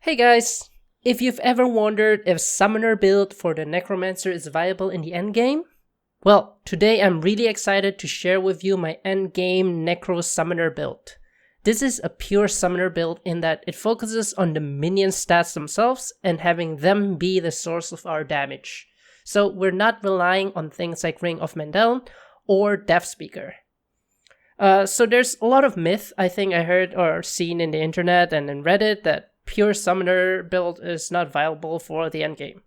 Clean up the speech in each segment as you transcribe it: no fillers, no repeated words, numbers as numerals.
Hey guys! If you've ever wondered if Summoner Build for the Necromancer is viable in the endgame, well, today I'm really excited to share with you my endgame Necro Summoner build. This is a pure Summoner build in that it focuses on the minion stats themselves and having them be the source of our damage. So we're not relying on things like Ring of Mendeln or Deathspeaker. So there's a lot of myth I think I heard or seen in the internet and in Reddit that pure Summoner build is not viable for the endgame.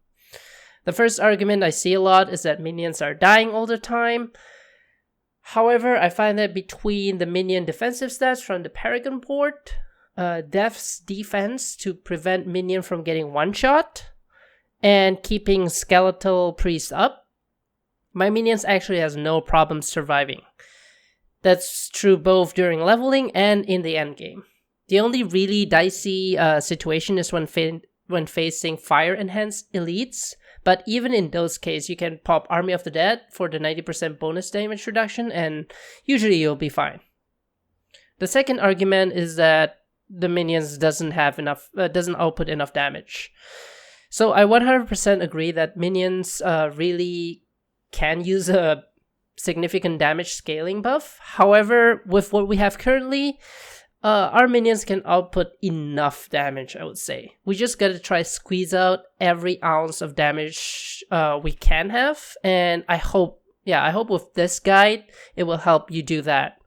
The first argument I see a lot is that minions are dying all the time. However, I find that between the minion defensive stats from the Paragon port, Death's defense to prevent minion from getting one-shot, and keeping Skeletal Priest up, my minions actually has no problem surviving. That's true both during leveling and in the endgame. The only really dicey situation is when facing fire-enhanced elites, but even in those cases, you can pop Army of the Dead for the 90% bonus damage reduction, and usually you'll be fine. The second argument is that the minions doesn't output enough damage. So I 100% agree that minions really can use a significant damage scaling buff. However, with what we have currently, our minions can output enough damage, I would say. We just gotta try squeeze out every ounce of damage we can have, and I hope with this guide, it will help you do that.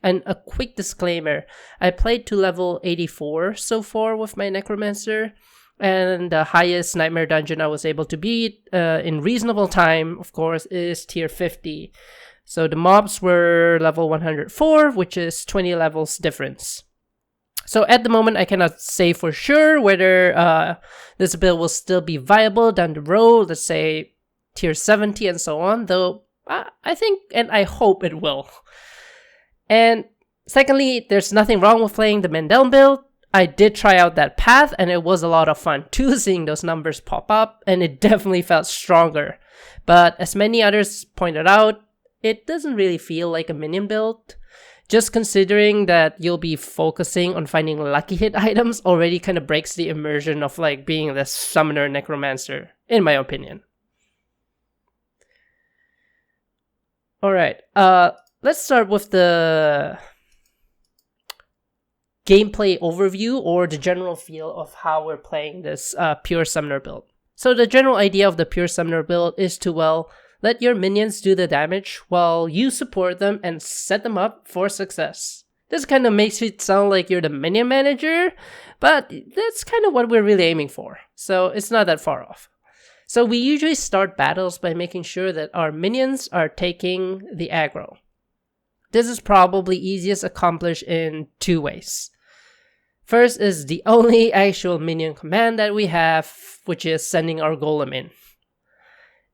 And a quick disclaimer, I played to level 84 so far with my Necromancer, and the highest Nightmare Dungeon I was able to beat in reasonable time, of course, is tier 50. So the mobs were level 104, which is 20 levels difference. So at the moment, I cannot say for sure whether this build will still be viable down the road, let's say tier 70 and so on, though I think and I hope it will. And secondly, there's nothing wrong with playing the Mendeln build. I did try out that path and it was a lot of fun too, seeing those numbers pop up, and it definitely felt stronger. But as many others pointed out, it doesn't really feel like a minion build. Just considering that you'll be focusing on finding lucky hit items already kind of breaks the immersion of like being the Summoner Necromancer, in my opinion. Alright, let's start with the gameplay overview or the general feel of how we're playing this pure Summoner build. So the general idea of the pure Summoner build is to, well, let your minions do the damage while you support them and set them up for success. This kind of makes it sound like you're the minion manager, but that's kind of what we're really aiming for, so it's not that far off. So we usually start battles by making sure that our minions are taking the aggro. This is probably easiest accomplished in two ways. First is the only actual minion command that we have, which is sending our golem in.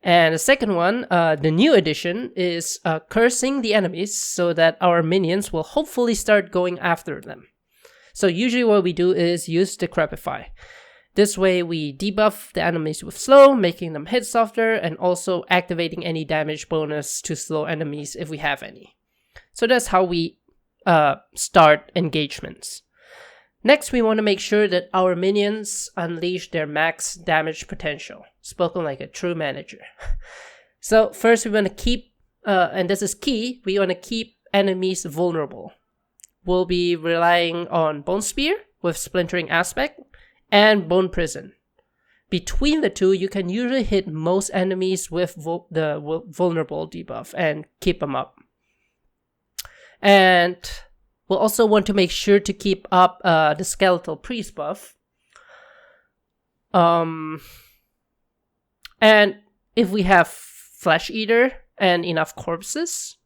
And the second one, the new addition, is cursing the enemies so that our minions will hopefully start going after them. So usually what we do is use Decrepify. This way we debuff the enemies with slow, making them hit softer, and also activating any damage bonus to slow enemies if we have any. So that's how we start engagements. Next, we want to make sure that our minions unleash their max damage potential. Spoken like a true manager. So first we want to keep, and this is key, we want to keep enemies vulnerable. We'll be relying on Bone Spear with Splintering Aspect and Bone Prison. Between the two, you can usually hit most enemies with the vulnerable debuff and keep them up. And we'll also want to make sure to keep up the Skeletal Priest buff. And if we have Flesh Eater and enough corpses,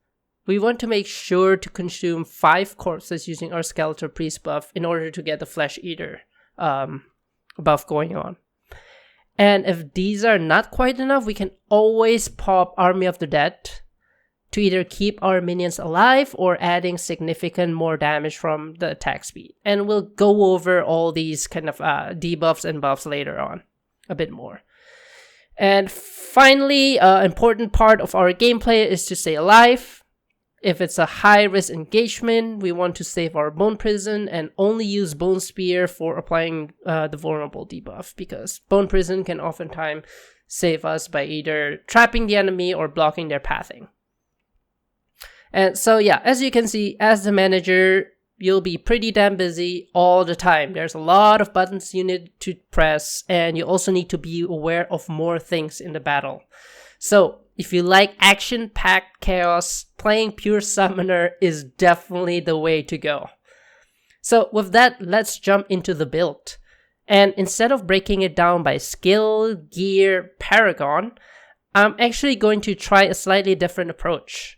we want to make sure to consume 5 corpses using our Skeletal Priest buff in order to get the Flesh Eater buff going on. And if these are not quite enough, we can always pop Army of the Dead to either keep our minions alive or adding significant more damage from the attack speed. And we'll go over all these kind of debuffs and buffs later on a bit more. And finally, important part of our gameplay is to stay alive. If it's a high-risk engagement, we want to save our Bone Prison and only use Bone Spear for applying the Vulnerable debuff, because Bone Prison can oftentimes save us by either trapping the enemy or blocking their pathing. And so yeah, as you can see, as the manager, you'll be pretty damn busy all the time. There's a lot of buttons you need to press, and you also need to be aware of more things in the battle. So if you like action-packed chaos, playing Pure Summoner is definitely the way to go. So with that, let's jump into the build. And instead of breaking it down by skill, gear, paragon, I'm actually going to try a slightly different approach.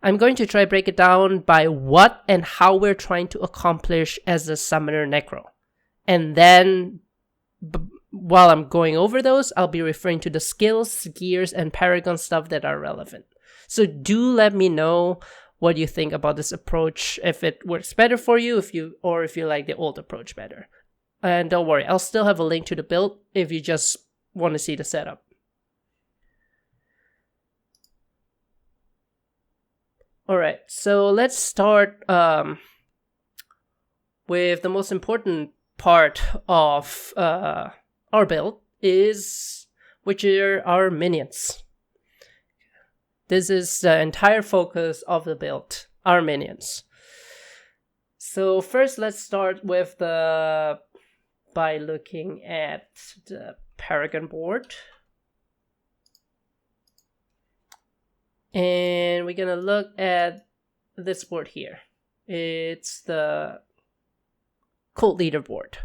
I'm going to try to break it down by what and how we're trying to accomplish as a Summoner Necro. And then, while I'm going over those, I'll be referring to the skills, gears, and paragon stuff that are relevant. So do let me know what you think about this approach, if it works better for you, if you like the old approach better. And don't worry, I'll still have a link to the build if you just want to see the setup. Alright, so let's start with the most important part of our build, which are our minions. This is the entire focus of the build, our minions. So first, let's start by looking at the Paragon board. And we're gonna look at this board here. It's the Cult Leader board.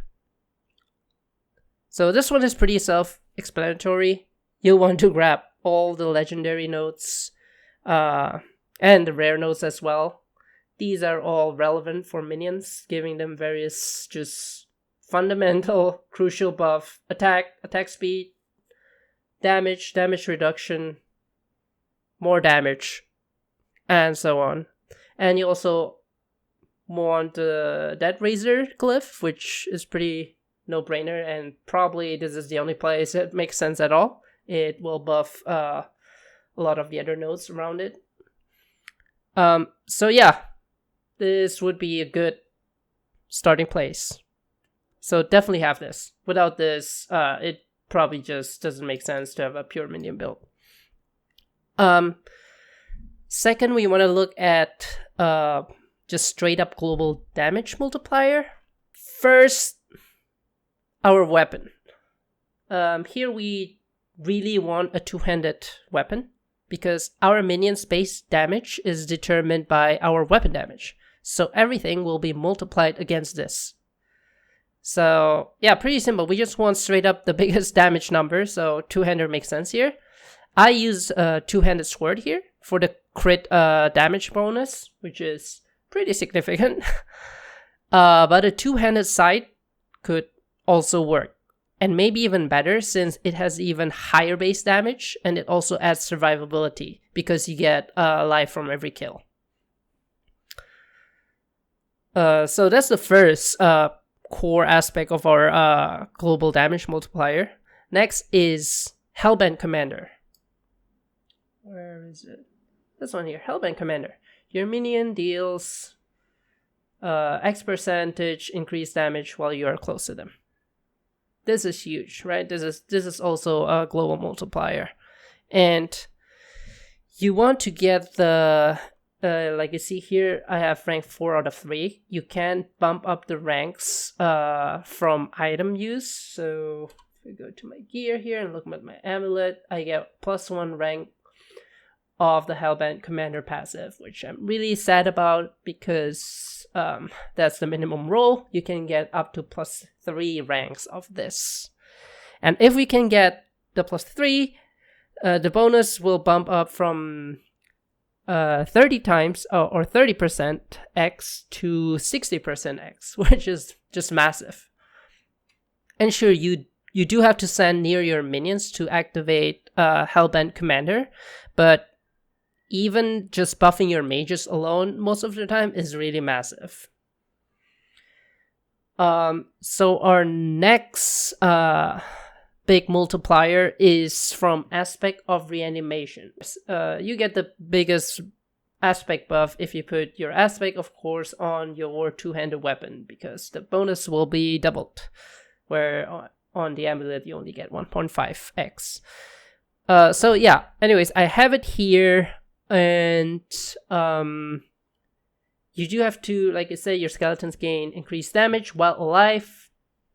So this one is pretty self-explanatory. You'll want to grab all the legendary notes and the rare notes as well. These are all relevant for minions, giving them various just fundamental, crucial buff, attack speed, damage reduction, more damage, and so on. And you also want the Dead Razor glyph, which is pretty no-brainer, and probably this is the only place it makes sense at all. It will buff a lot of the other nodes around it. So yeah, this would be a good starting place. So definitely have this. Without this, it probably just doesn't make sense to have a pure minion build. Second, we want to look at just straight up global damage multiplier. First, our weapon. Here we really want a two-handed weapon, because our minion's base damage is determined by our weapon damage. So everything will be multiplied against this. So yeah, pretty simple. We just want straight up the biggest damage number, so two-handed makes sense here. I use a two-handed sword here for the crit damage bonus, which is pretty significant. But a two-handed scythe could also work, and maybe even better since it has even higher base damage, and it also adds survivability because you get life from every kill. So that's the first core aspect of our global damage multiplier. Next is Hellbent Commander. Where is it? This one here, Hellbent Commander. Your minion deals X percentage increased damage while you are close to them. This is huge, right? This is also a global multiplier. And you want to get the, like you see here, I have rank 4 out of 3. You can bump up the ranks from item use. So if we go to my gear here and look at my amulet, I get +1 rank of the Hellbent Commander passive, which I'm really sad about because that's the minimum roll. You can get up to +3 ranks of this. And if we can get the +3, the bonus will bump up from 30 times or 30% X to 60% X, which is just massive. And sure, you do have to stand near your minions to activate Hellbent Commander, but even just buffing your mages alone most of the time is really massive. So our next big multiplier is from aspect of reanimation. You get the biggest aspect buff if you put your aspect, of course, on your two-handed weapon, because the bonus will be doubled, where on the amulet you only get 1.5x. So yeah, anyways, I have it here, and you do have to, like I say, your skeletons gain increased damage while alive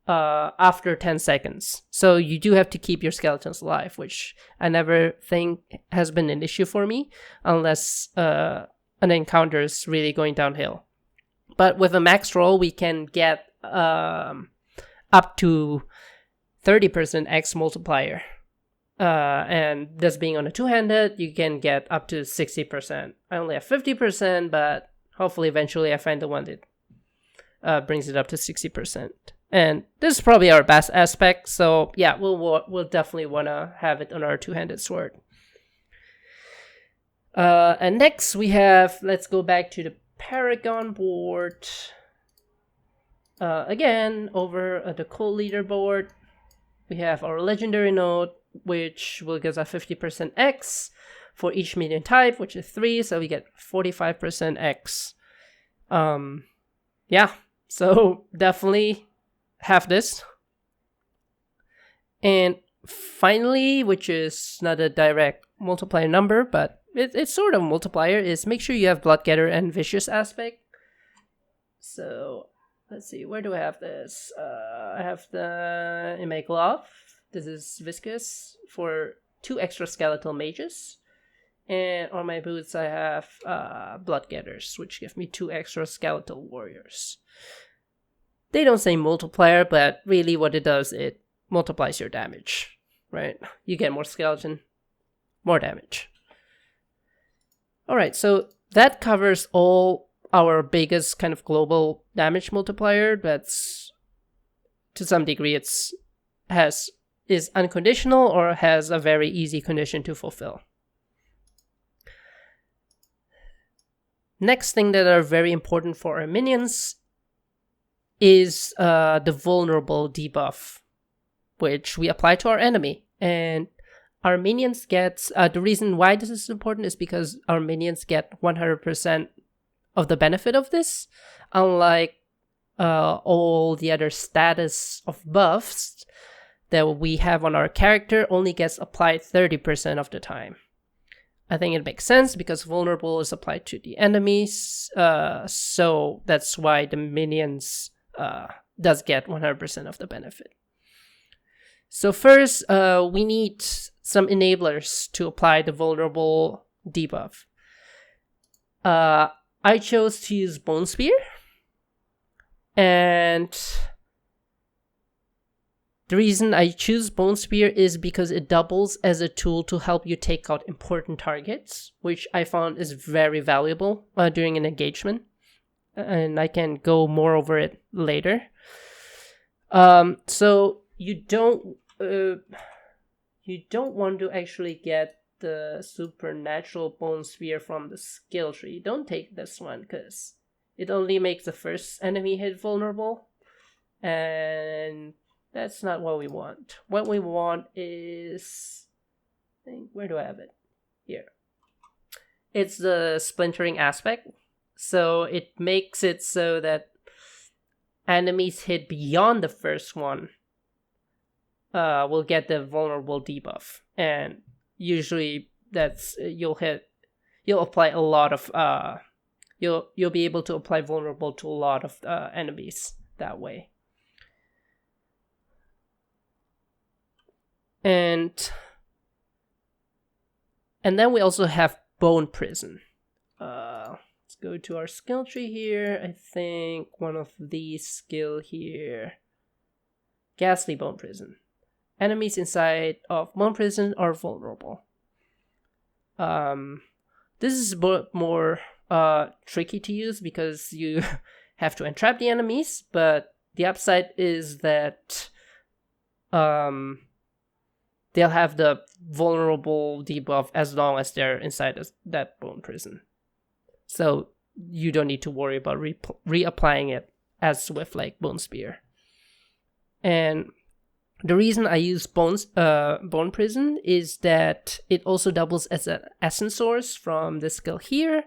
after 10 seconds. So you do have to keep your skeletons alive, which I never think has been an issue for me, unless an encounter is really going downhill. But with a max roll, we can get up to 30% X multiplier. And this being on a two-handed, you can get up to 60%. I only have 50%, but hopefully eventually I find the one that brings it up to 60%. And this is probably our best aspect, so yeah, we'll definitely want to have it on our two-handed sword. And next we have, let's go back to the Paragon board. Again, over the cool leaderboard, we have our legendary node, which will give us 50% X for each minion type, which is 3, so we get 45% X. Yeah, so definitely have this. And finally, which is not a direct multiplier number, but it's sort of a multiplier, is make sure you have Bloodgetter and Vicious aspect. So let's see, where do I have this? I have the in my glove. This is viscous for 2 extra skeletal mages. And on my boots I have Bloodgetters, which give me 2 extra skeletal warriors. They don't say multiplier, but really what it does, it multiplies your damage, right? You get more skeleton, more damage. Alright, so that covers all our biggest kind of global damage multiplier. That's, to some degree, is unconditional or has a very easy condition to fulfill. Next thing that are very important for our minions is the vulnerable debuff, which we apply to our enemy. And our minions get, the reason why this is important is because our minions get 100% of the benefit of this, unlike all the other status of buffs that we have on our character only gets applied 30% of the time. I think it makes sense because vulnerable is applied to the enemies, so that's why the minions does get 100% of the benefit. So first, we need some enablers to apply the vulnerable debuff. I chose to use Bone Spear, and the reason I choose Bone Spear is because it doubles as a tool to help you take out important targets, which I found is very valuable during an engagement. And I can go more over it later. So you don't want to actually get the supernatural Bone Spear from the skill tree. Don't take this one because it only makes the first enemy hit vulnerable, and that's not what we want. What we want is, where do I have it? Here. It's the splintering aspect. So it makes it so that enemies hit beyond the first one will get the vulnerable debuff, and usually that's you'll apply a lot of you'll be able to apply vulnerable to a lot of enemies that way. And then we also have Bone Prison. Let's go to our skill tree here. I think one of these skill here. Ghastly Bone Prison. Enemies inside of Bone Prison are vulnerable. This is more tricky to use because you have to entrap the enemies, but the upside is that they'll have the vulnerable debuff as long as they're inside that Bone Prison. So you don't need to worry about reapplying it as with like Bone Spear. And the reason I use Bone Prison is that it also doubles as an essence source from the skill here,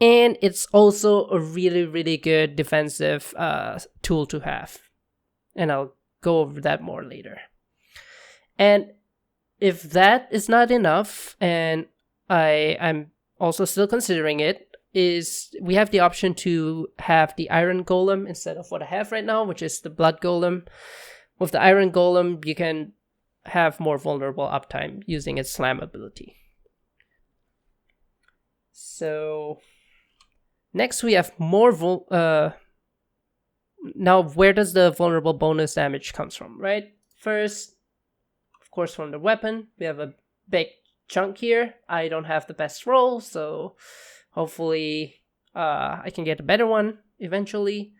And it's also a really, really good defensive tool to have. And I'll go over that more later. And if that is not enough, and I'm also still considering it, is we have the option to have the Iron Golem instead of what I have right now, which is the Blood Golem. With the Iron Golem, you can have more vulnerable uptime using its slam ability. So next we have more now where does the vulnerable bonus damage comes from, right? First, of course, from the weapon. We have a big chunk here. I don't have the best roll, so hopefully I can get a better one eventually.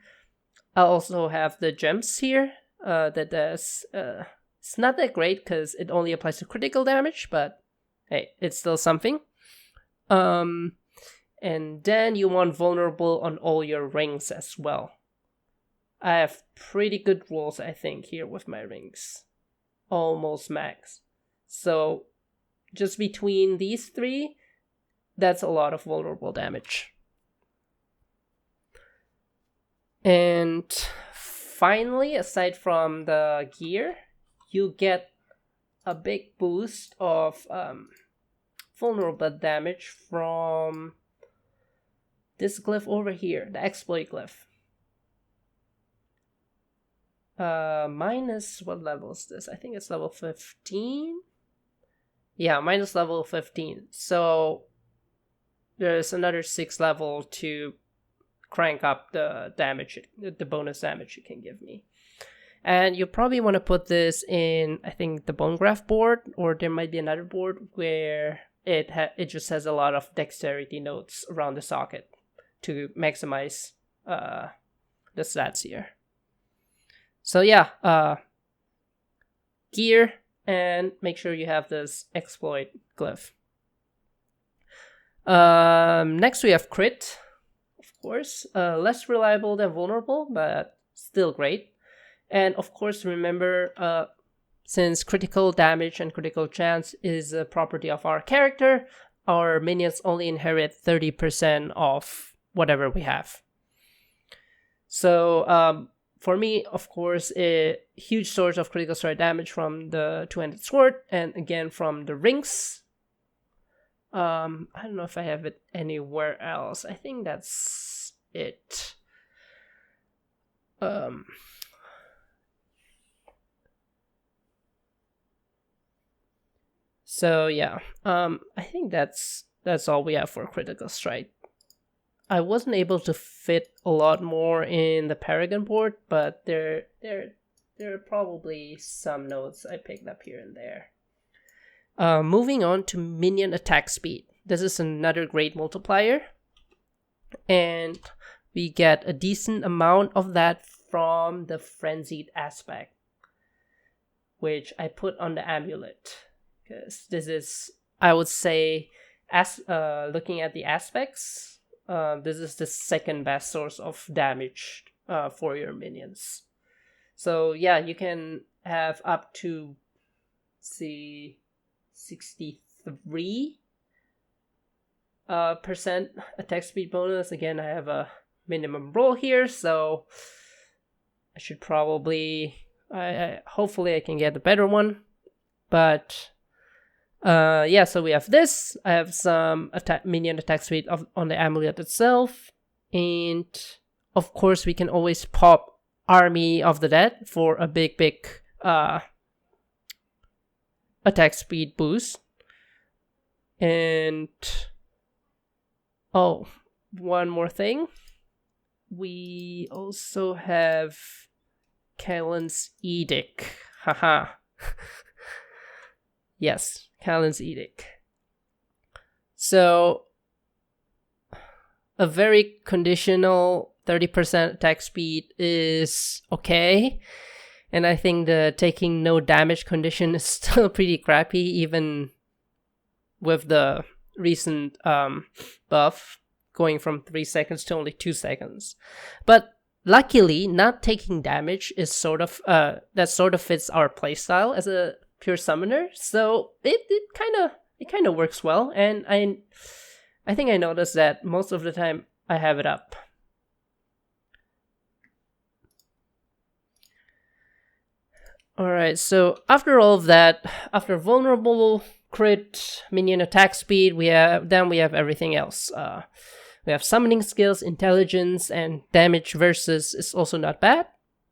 I'll also have the gems here that does it's not that great because it only applies to critical damage, but hey, it's still something. And then you want vulnerable on all your rings as well. I have pretty good rolls, I think, here with my rings. Almost max. So just between these three, that's a lot of vulnerable damage. And finally, aside from the gear, you get a big boost of vulnerable damage from this glyph over here, the exploit glyph. Minus what level is this? I think it's level 15. Yeah, minus level 15. So there's another 6 level to crank up the damage, the bonus damage you can give me. And you probably want to put this in, I think, the Bone Graft board, or there might be another board where it just has a lot of dexterity nodes around the socket to maximize the stats here. So yeah, gear, and make sure you have this exploit glyph. Next we have crit, of course. Less reliable than vulnerable, but still great. And of course, remember, since critical damage and critical chance is a property of our character, our minions only inherit 30% of whatever we have. So for me, of course, a huge source of critical strike damage from the two-handed sword, and again from the rings. I don't know if I have it anywhere else. I think that's it. So yeah, I think that's all we have for critical strike. I wasn't able to fit a lot more in the Paragon board, but there are probably some notes I picked up here and there. Moving on to minion attack speed. This is another great multiplier, and we get a decent amount of that from the frenzied aspect, which I put on the amulet, because this is, I would say, as looking at the aspects, this is the second best source of damage for your minions. So yeah, you can have up to, see, 63% attack speed bonus. Again, I have a minimum roll here, so I should probably, hopefully I can get a better one. But yeah, so we have this. I have some minion attack speed on the amulet itself, and of course we can always pop Army of the Dead for a big attack speed boost. And oh, one more thing, we also have Callan's Edict. Haha. Yes, Callan's Edict. So a very conditional 30% attack speed is okay, and I think the taking no damage condition is still pretty crappy, even with the recent buff going from 3 seconds to only 2 seconds. But luckily, not taking damage is sort of that sort of fits our playstyle as a pure summoner, so it kind of works well, and I I think I noticed that most of the time I have it up. Alright, so after all of that, after vulnerable, crit, minion attack speed, we have everything else. We have summoning skills, intelligence, and damage versus is also not bad.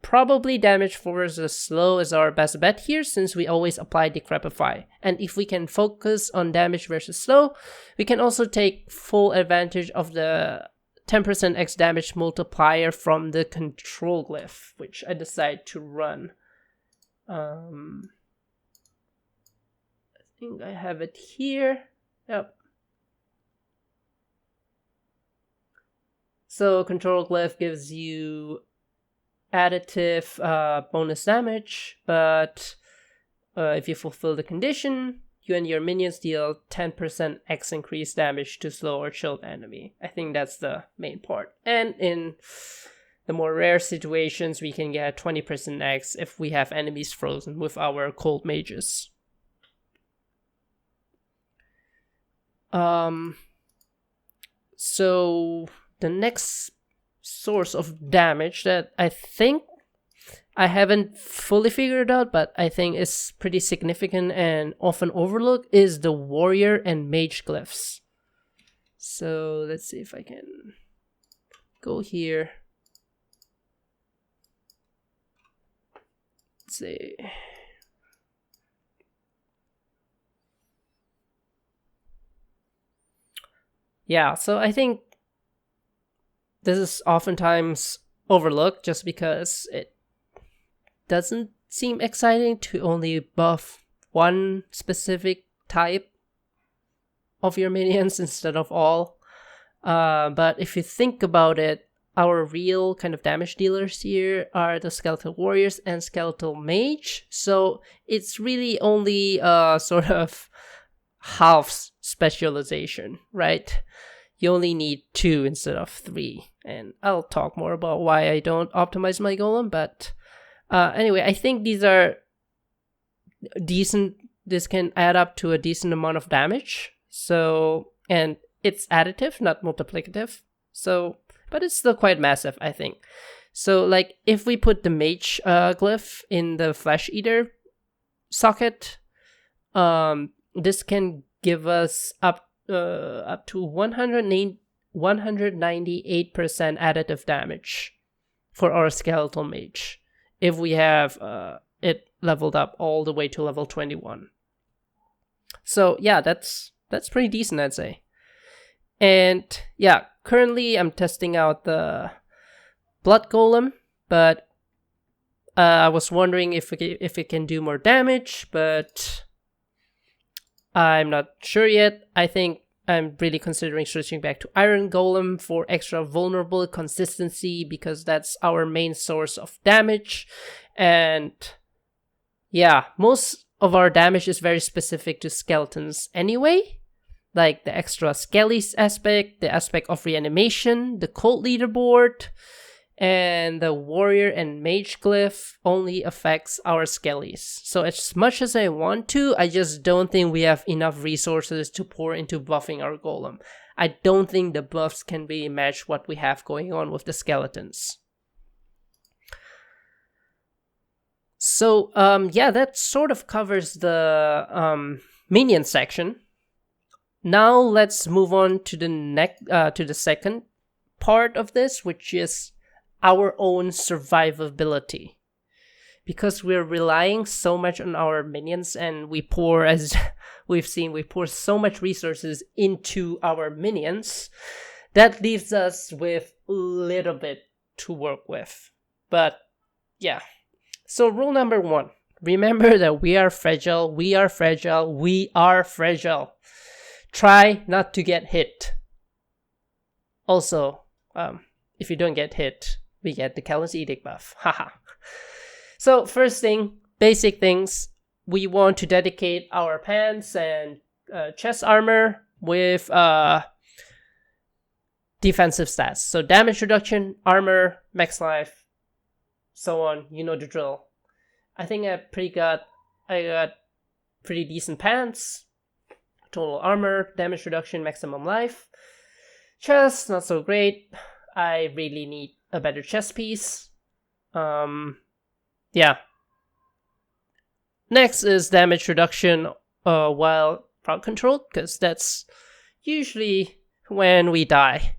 Probably damage versus slow is our best bet here, since we always apply Decrepify. And if we can focus on damage versus slow, we can also take full advantage of the 10% X damage multiplier from the control glyph, which I decided to run. I think I have it here. Yep. So control glyph gives you additive bonus damage, but if you fulfill the condition, you and your minions deal 10% X increased damage to slow or chilled enemy. I think that's the main part. And in the more rare situations, we can get 20% X if we have enemies frozen with our cold mages. So the next source of damage that I think I haven't fully figured out, but I think is pretty significant and often overlooked, is the warrior and mage glyphs. So let's see if I can go here. Let's see. Yeah, so I think this is oftentimes overlooked just because it doesn't seem exciting to only buff one specific type of your minions instead of all. But if you think about it, our real kind of damage dealers here are the skeletal warriors and skeletal mage. So it's really only sort of half specialization, right? You only need 2 instead of 3. And I'll talk more about why I don't optimize my golem. But anyway, I think these are decent. This can add up to a decent amount of damage. So, and it's additive, not multiplicative. So, but it's still quite massive, I think. So, like, if we put the mage glyph in the flesh eater socket, this can give us up to 198% additive damage for our skeletal mage if we have it leveled up all the way to level 21. So yeah, that's pretty decent, I'd say. And yeah, currently I'm testing out the blood golem, but I was wondering if it can do more damage, but I'm not sure yet. I think I'm really considering switching back to Iron Golem for extra vulnerable consistency, because that's our main source of damage. And yeah, most of our damage is very specific to skeletons anyway. Like the extra skellies aspect, the aspect of reanimation, the cult leaderboard, and the warrior and mage glyph only affects our skellies. So as much as I want to, I just don't think we have enough resources to pour into buffing our golem. I don't think the buffs can really match what we have going on with the skeletons. So yeah, that sort of covers the minion section. Now let's move on to the second part of this, which is our own survivability. Because we're relying so much on our minions, and we pour, as we've seen, we pour so much resources into our minions, that leaves us with a little bit to work with. But yeah, so rule number 1, remember that we are fragile, we are fragile, we are fragile. Try not to get hit. Also, if you don't get hit, we get the Callous Edict buff. Haha. So first thing, basic things. We want to dedicate our pants and chest armor with defensive stats. So damage reduction, armor, max life, so on. You know the drill. I think I got pretty decent pants. total armor, damage reduction, maximum life. Chest, not so great. I really need a better chest piece. Yeah. Next is damage reduction while crowd controlled, because that's usually when we die.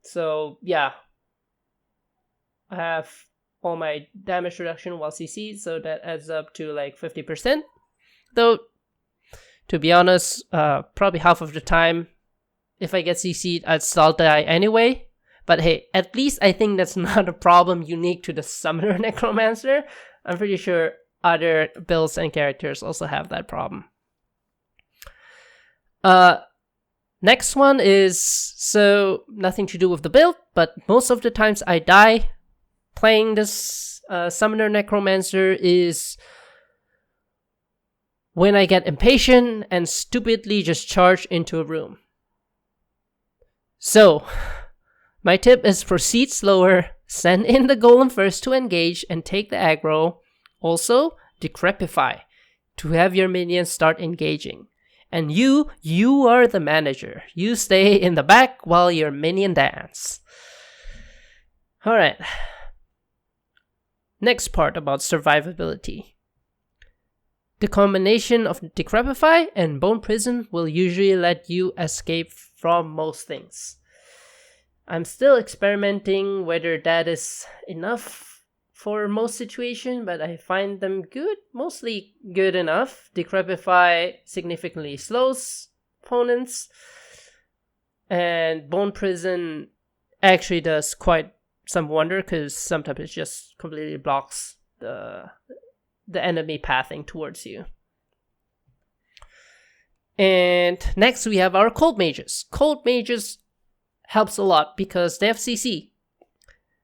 So yeah, I have all my damage reduction while CC, so that adds up to like 50%. Though, to be honest, probably half of the time, if I get CC'd, I'd still die anyway. But hey, at least I think that's not a problem unique to the Summoner Necromancer. I'm pretty sure other builds and characters also have that problem. Next one is, so nothing to do with the build, but most of the times I die playing this Summoner Necromancer is when I get impatient and stupidly just charge into a room. So, my tip is proceed slower, send in the golem first to engage and take the aggro. Also, decrepify to have your minions start engaging. And you are the manager. You stay in the back while your minion dance. Alright. Next part about survivability. The combination of decrepify and bone prison will usually let you escape from most things. I'm still experimenting whether that is enough for most situations, but I find them good, mostly good enough. Decrepify significantly slows opponents, and Bone Prison actually does quite some wonder, because sometimes it just completely blocks the enemy pathing towards you. And next we have our Cold Mages. Cold Mages helps a lot because they have CC.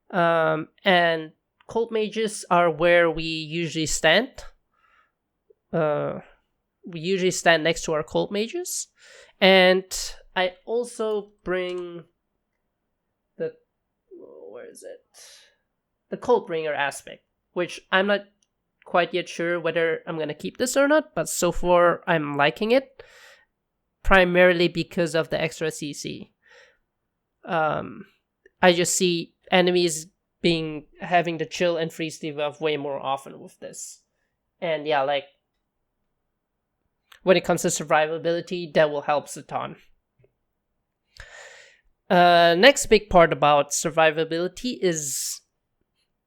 And Cold Mages are where we usually stand. We usually stand next to our Cold Mages. And I also bring the, where is it? The Cold Bringer aspect, which I'm not quite yet sure whether I'm going to keep this or not, but so far I'm liking it. Primarily because of the extra CC. I just see enemies having the chill and freeze debuff way more often with this. And yeah, like when it comes to survivability, that will help a ton. Next big part about survivability is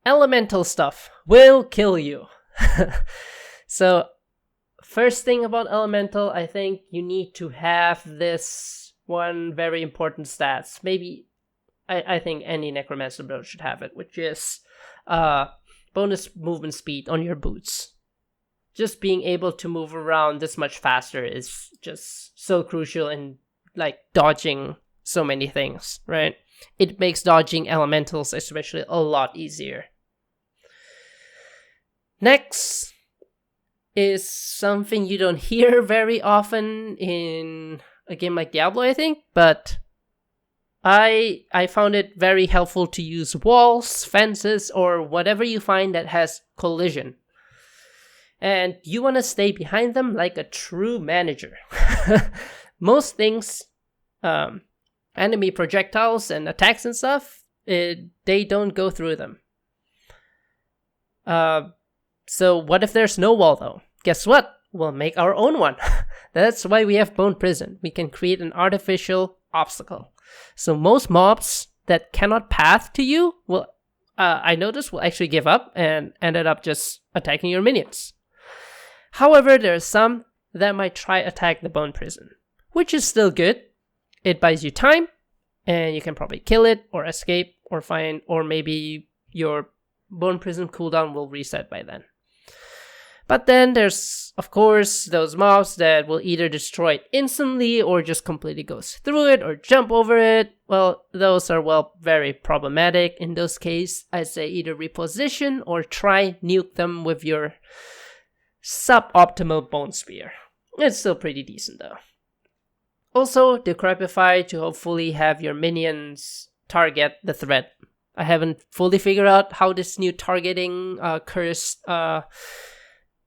elemental stuff will kill you. So first thing about elemental, I think you need to have this one very important stats. Maybe I think any Necromancer build should have it, which is bonus movement speed on your boots. Just being able to move around this much faster is just so crucial in like dodging so many things, right? It makes dodging elementals especially a lot easier. Next is something you don't hear very often in a game like Diablo, I think, but I found it very helpful to use walls, fences, or whatever you find that has collision. And you want to stay behind them like a true manager. Most things, enemy projectiles and attacks and stuff, they don't go through them. So what if there's no wall though? Guess what? We'll make our own one. That's why we have Bone Prison. We can create an artificial obstacle. So most mobs that cannot path to you will, I noticed, will actually give up and ended up just attacking your minions. However, there are some that might try attack the Bone Prison, which is still good. It buys you time, and you can probably kill it or escape or find, or maybe your Bone Prison cooldown will reset by then. But then there's, of course, those mobs that will either destroy it instantly or just completely goes through it or jump over it. Well, those are, well, very problematic. In those cases, I say either reposition or try nuke them with your suboptimal Bone Spear. It's still pretty decent though. Also, decrepify to hopefully have your minions target the threat. I haven't fully figured out how this new targeting cursed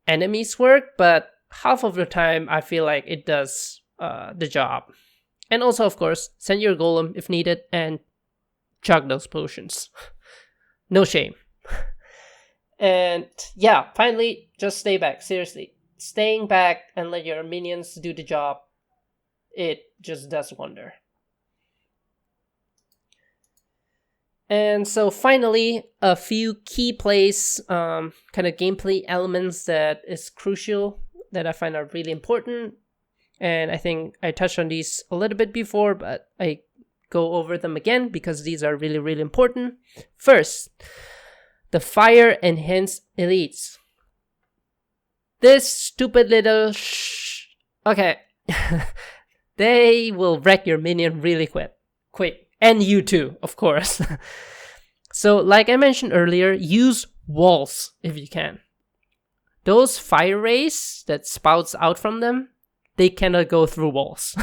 enemies work, but half of the time I feel like it does the job. And also, of course, send your golem if needed and chug those potions. No shame. And yeah, finally, just stay back. Seriously, staying back and let your minions do the job, it just does wonder. And so finally, a few key plays, kind of gameplay elements that is crucial, that I find are really important. And I think I touched on these a little bit before, but I go over them again because these are really, really important. First, the fire enhanced elites. This stupid little okay. They will wreck your minion really quick. And you too, of course. So, like I mentioned earlier, use walls if you can. Those fire rays that spouts out from them, they cannot go through walls.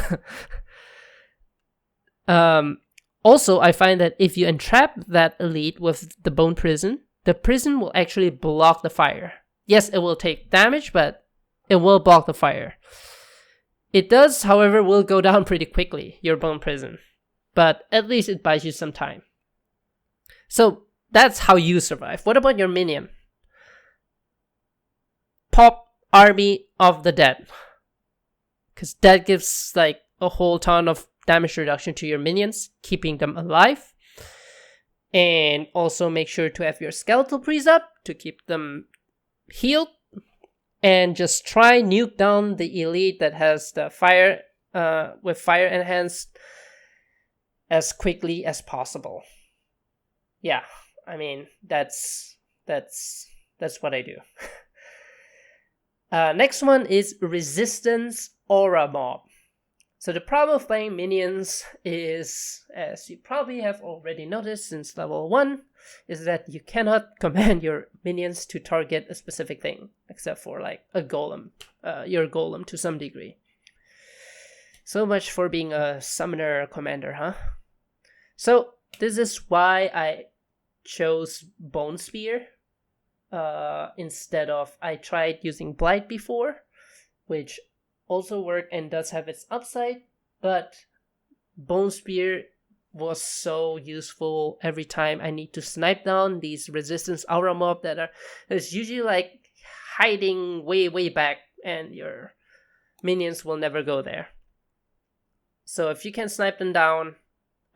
Also, I find that if you entrap that elite with the bone prison, the prison will actually block the fire. Yes, it will take damage, but it will block the fire. It does, however, will go down pretty quickly, your bone prison. But at least it buys you some time. So that's how you survive. What about your minion? Pop Army of the Dead. Because that gives like a whole ton of damage reduction to your minions, keeping them alive. And also make sure to have your skeletal priest up to keep them healed. And just try nuke down the elite that has the fire, with fire enhanced, as quickly as possible. Yeah, I mean, that's what I do. Next one is resistance aura mob. So the problem of playing minions is, as you probably have already noticed since level 1, is that you cannot command your minions to target a specific thing, except for like a golem, your golem to some degree. So much for being a summoner commander, huh? So this is why I chose Bone Spear instead of, I tried using Blight before, which also worked and does have its upside, but Bone Spear was so useful every time I need to snipe down these resistance aura mob that's usually like hiding way back, and your minions will never go there. So if you can snipe them down,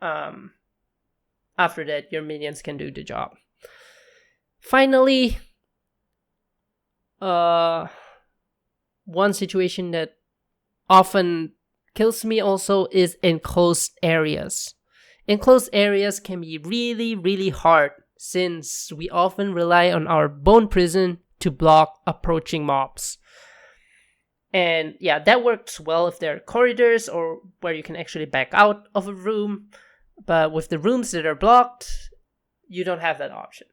after that your minions can do the job. Finally, one situation that often kills me also is enclosed areas. Enclosed areas can be really hard, since we often rely on our bone prison to block approaching mobs. And yeah, that works well if there are corridors or where you can actually back out of a room. But with the rooms that are blocked, you don't have that option.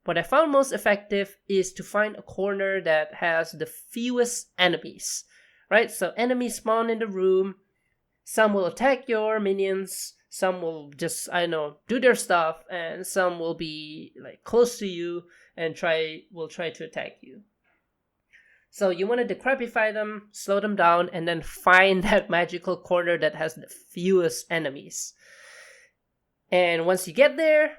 What I found most effective is to find a corner that has the fewest enemies, right? So enemies spawn in the room, some will attack your minions, some will just, do their stuff, and some will be like close to you and will try to attack you. So you want to decrepify them, slow them down, and then find that magical corner that has the fewest enemies. And once you get there,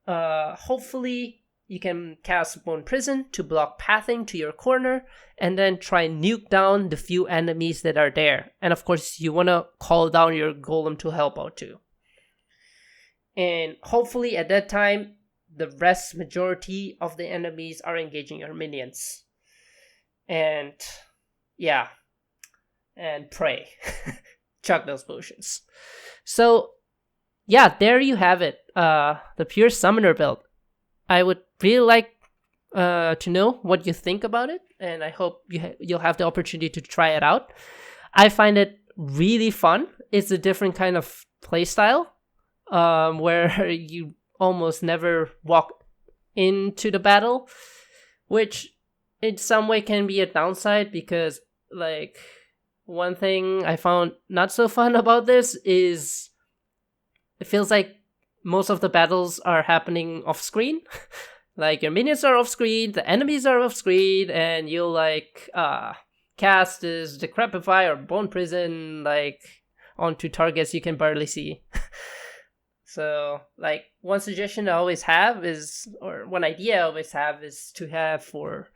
hopefully you can cast Bone Prison to block pathing to your corner, and then try and nuke down the few enemies that are there. And of course, you want to call down your golem to help out too. And hopefully at that time, the majority of the enemies are engaging your minions. And yeah, and pray. Chug those potions. So yeah, there you have it. The pure summoner build. I would really like to know what you think about it, and I hope you'll have the opportunity to try it out. I find it really fun. It's a different kind of playstyle, where you almost never walk into the battle, which in some way can be a downside, because like one thing I found not so fun about this is it feels like most of the battles are happening off screen. Like your minions are off screen, the enemies are off screen, and you'll like cast is Decrepify or Bone Prison, like, onto targets you can barely see. So, like, one suggestion I always have is, or one idea I always have is to have for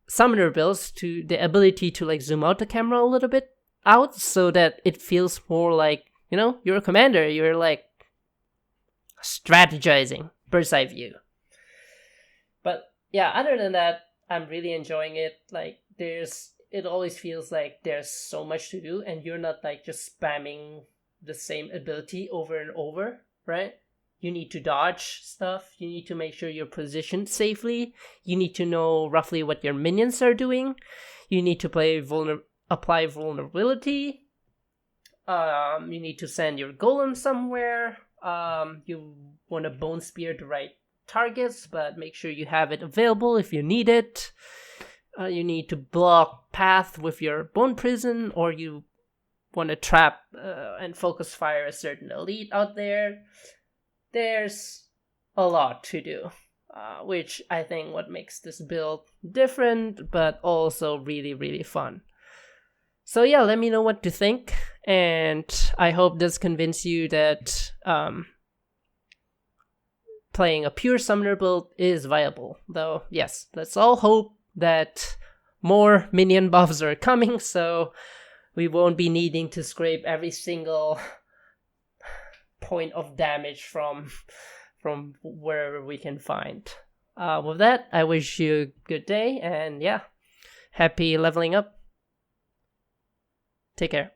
summoner builds to the ability to like zoom out the camera a little bit out so that it feels more like, you know, you're a commander, you're like strategizing, bird's eye view. But yeah, other than that, I'm really enjoying it. Like, it always feels like there's so much to do and you're not like just spamming the same ability over and over, right? You need to dodge stuff. You need to make sure you're positioned safely. You need to know roughly what your minions are doing. You need to apply vulnerability. You need to send your golem somewhere. You want to bone spear the right targets, but make sure you have it available if you need it. You need to block path with your bone prison, or you want to trap and focus fire a certain elite out there. There's a lot to do, which I think what makes this build different, but also really, really fun. So yeah, let me know what you think, and I hope this convinces you that playing a pure summoner build is viable. Though, yes, let's all hope that more minion buffs are coming, so we won't be needing to scrape every single point of damage from wherever we can find. With that, I wish you a good day, and yeah, happy leveling up. Take care.